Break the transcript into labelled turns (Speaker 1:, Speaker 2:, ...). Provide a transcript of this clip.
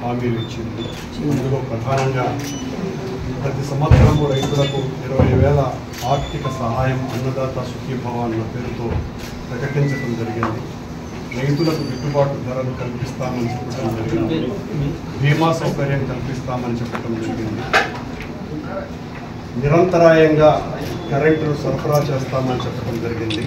Speaker 1: హామీలు ఇచ్చింది. అందులో ప్రధానంగా ప్రతి సంవత్సరము రైతులకు 20,000 ఆర్థిక సహాయం అన్నదాత సుఖీభవ అన్న పేరుతో ప్రకటించడం జరిగింది. రైతులకు గిట్టుబాటు ధరలు కల్పిస్తామని చెప్పడం జరిగింది. బీమా సౌకర్యం కల్పిస్తామని చెప్పడం జరిగింది. నిరంతరాయంగా కరెంటును సరఫరా చేస్తామని చెప్పడం జరిగింది.